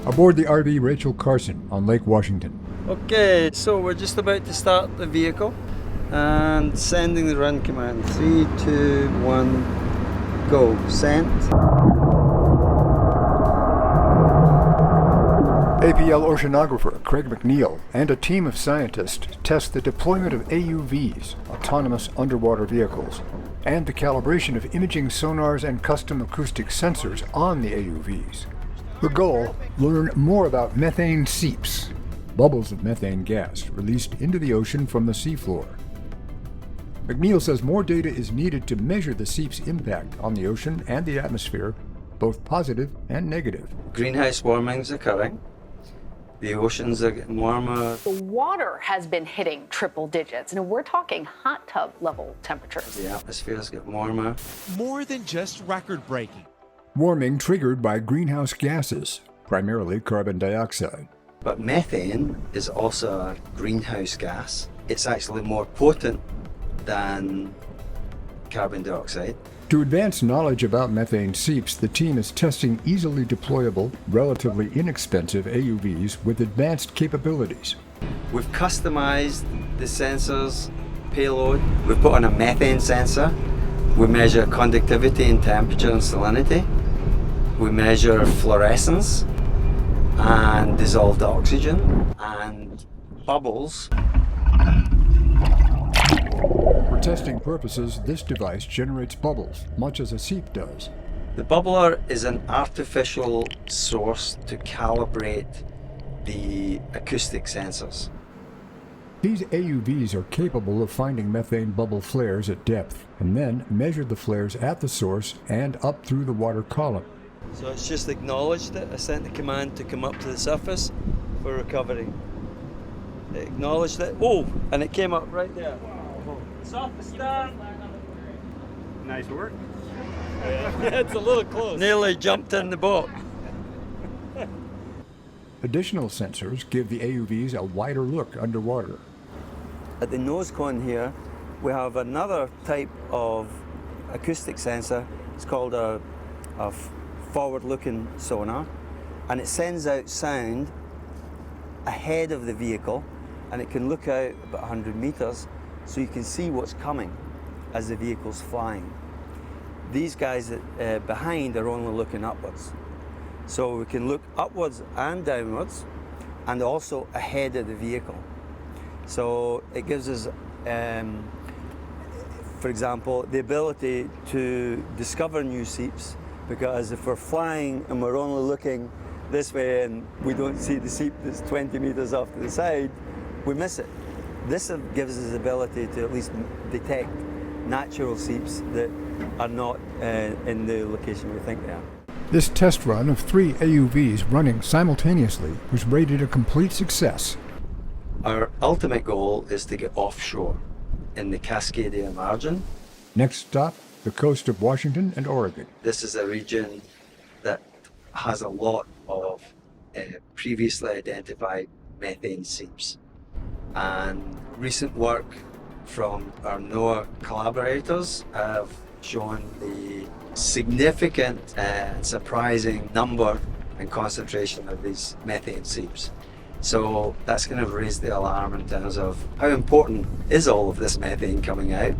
Aboard the RV Rachel Carson on Lake Washington. Okay, so we're just about to start the vehicle and sending the run command. 3, 2, 1, go. Sent. APL oceanographer Craig McNeil and a team of scientists test the deployment of AUVs, autonomous underwater vehicles, and the calibration of imaging sonars and custom acoustic sensors on the AUVs. The goal, learn more about methane seeps, bubbles of methane gas released into the ocean from the seafloor. McNeil says more data is needed to measure the seep's impact on the ocean and the atmosphere, both positive and negative. Greenhouse warming is occurring. The oceans are getting warmer. The water has been hitting triple digits, and we're talking hot tub level temperatures. The atmosphere is getting warmer. More than just record-breaking. Warming triggered by greenhouse gases, primarily carbon dioxide. But methane is also a greenhouse gas. It's actually more potent than carbon dioxide. To advance knowledge about methane seeps, the team is testing easily deployable, relatively inexpensive AUVs with advanced capabilities. We've customized the sensors payload. We've put on a methane sensor. We measure conductivity and temperature and salinity. We measure fluorescence and dissolved oxygen and bubbles. For testing purposes, this device generates bubbles, much as a seep does. The bubbler is an artificial source to calibrate the acoustic sensors. These AUVs are capable of finding methane bubble flares at depth, and then measure the flares at the source and up through the water column. So it's just acknowledged it. I sent the command to come up to the surface for recovery. It acknowledged it. Oh, and it came up right there. Surface down. Nice work. It's a little close. Nearly jumped in the boat. Additional sensors give the AUVs a wider look underwater. At the nose cone here, we have another type of acoustic sensor. It's called a forward-looking sonar, and it sends out sound ahead of the vehicle, and it can look out about 100 meters, so you can see what's coming as the vehicle's flying. These guys behind are only looking upwards. So we can look upwards and downwards, and also ahead of the vehicle. So it gives us, for example, the ability to discover new seeps, because if we're flying and we're only looking this way and we don't see the seep that's 20 meters off to the side, we miss it. This gives us the ability to at least detect natural seeps that are not in the location we think they are. This test run of 3 AUVs running simultaneously was rated a complete success. Our ultimate goal is to get offshore in the Cascadia margin. Next stop, the coast of Washington and Oregon. This is a region that has a lot of previously identified methane seeps. And recent work from our NOAA collaborators have shown the significant and surprising number and concentration of these methane seeps. So that's going to raise the alarm in terms of how important is all of this methane coming out.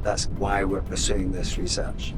That's why we're pursuing this research.